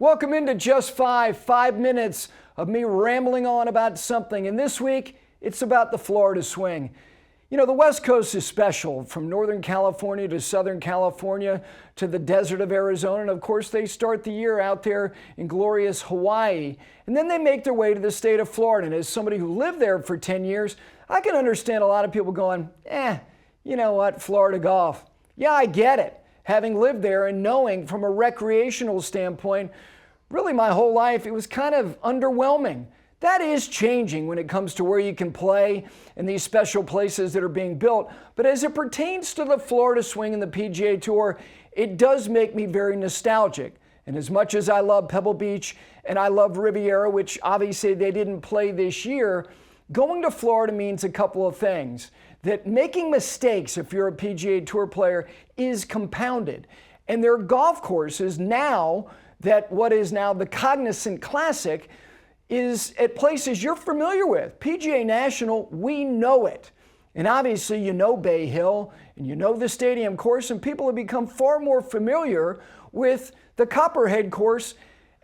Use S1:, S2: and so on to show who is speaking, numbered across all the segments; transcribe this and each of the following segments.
S1: Welcome into Just 5 minutes of me rambling on about something. And this week, it's about the Florida swing. You know, the West Coast is special, from Northern California to Southern California to the desert of Arizona. And of course, they start the year out there in glorious Hawaii. And then they make their way to the state of Florida. And as somebody who lived there for 10 years, I can understand a lot of people going, you know what, Florida golf. Yeah, I get it. Having lived there and knowing from a recreational standpoint, really my whole life, it was kind of underwhelming. That is changing when it comes to where you can play and these special places that are being built. But as it pertains to the Florida swing and the PGA Tour, it does make me very nostalgic. And as much as I love Pebble Beach and I love Riviera, which obviously they didn't play this year, going to Florida means a couple of things. That making mistakes, if you're a PGA Tour player, is compounded. And there are golf courses now that what is now the Cognizant Classic is at places you're familiar with. PGA National, we know it. And obviously you know Bay Hill and you know the stadium course, and people have become far more familiar with the Copperhead course,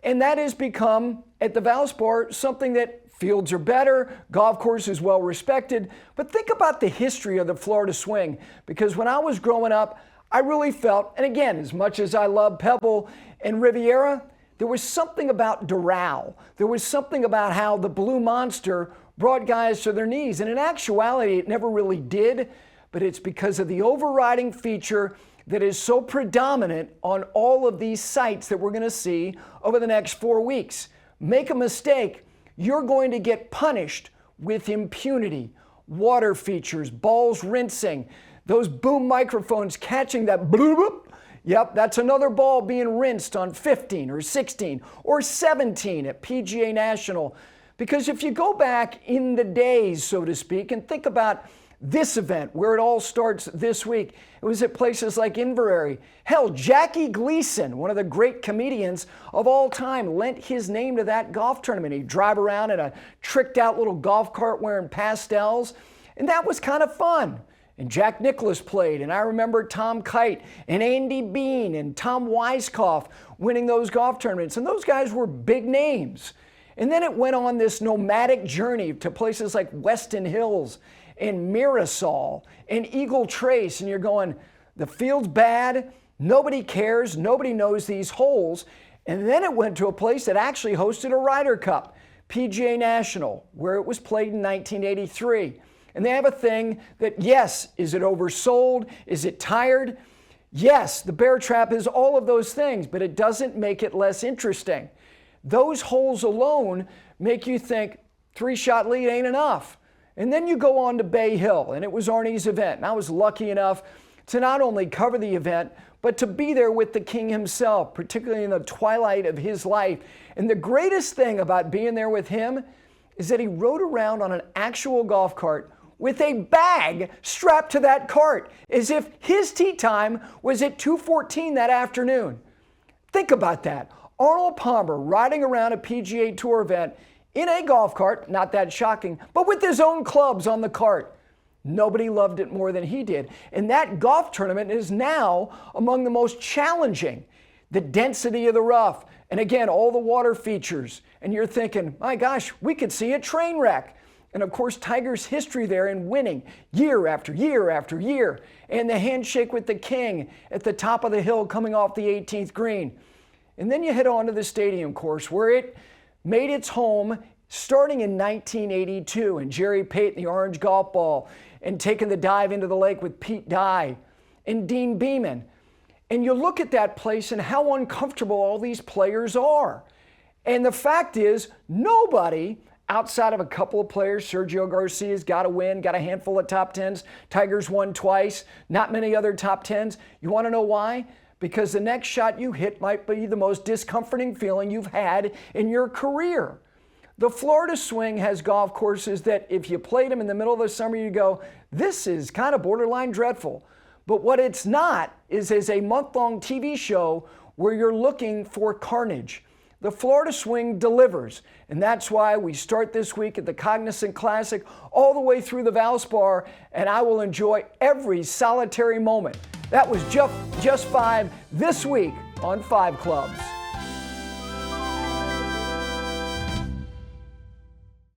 S1: and that has become, at the Valspar, something that fields are better, golf course is well respected. But think about the history of the Florida swing, because when I was growing up, I really felt, and again, as much as I love Pebble and Riviera, there was something about Doral. There was something about how the Blue Monster brought guys to their knees. And in actuality, it never really did, but it's because of the overriding feature that is so predominant on all of these sites that we're going to see over the next 4 weeks. Make a mistake, you're going to get punished with impunity. Water features, balls rinsing, those boom microphones catching that bloop. Yep, that's another ball being rinsed on 15 or 16 or 17 at PGA National. Because if you go back in the days, so to speak, and think about this event where it all starts this week, it was at places like Inverary. Hell, Jackie Gleason, one of the great comedians of all time, lent his name to that golf tournament. He'd drive around in a tricked out little golf cart wearing pastels, and that was kind of fun. And Jack Nicklaus played, and I remember Tom Kite and Andy Bean and Tom Weiskopf winning those golf tournaments, and those guys were big names. And then it went on this nomadic journey to places like Weston Hills and Mirasol and Eagle Trace, and you're going, the field's bad, nobody cares, nobody knows these holes. And then it went to a place that actually hosted a Ryder Cup, PGA National, where it was played in 1983. And they have a thing that, yes, is it oversold? Is it tired? Yes, the bear trap is all of those things, but it doesn't make it less interesting. Those holes alone make you think 3-shot lead ain't enough. And then you go on to Bay Hill, and it was Arnie's event. And I was lucky enough to not only cover the event, but to be there with the king himself, particularly in the twilight of his life. And the greatest thing about being there with him is that he rode around on an actual golf cart with a bag strapped to that cart, as if his tee time was at 2:14 that afternoon. Think about that. Arnold Palmer riding around a PGA Tour event in a golf cart, not that shocking, but with his own clubs on the cart. Nobody loved it more than he did. And that golf tournament is now among the most challenging. The density of the rough, and again, all the water features. And you're thinking, my gosh, we could see a train wreck. And of course, Tiger's history there in winning year after year after year. And the handshake with the king at the top of the hill coming off the 18th green. And then you head on to the stadium course where it made its home starting in 1982. And Jerry Payton, the orange golf ball, and taking the dive into the lake with Pete Dye and Dean Beeman. And you look at that place and how uncomfortable all these players are. And the fact is, nobody outside of a couple of players, Sergio Garcia's got a win, got a handful of top 10s. Tiger's won twice, not many other top 10s. You want to know why? Because the next shot you hit might be the most discomforting feeling you've had in your career. The Florida swing has golf courses that if you played them in the middle of the summer, you go, this is kind of borderline dreadful. But what it's not is as a month-long TV show where you're looking for carnage. The Florida swing delivers, and that's why we start this week at the Cognizant Classic all the way through the Valspar, and I will enjoy every solitary moment. That was just 5 this week on 5 Clubs.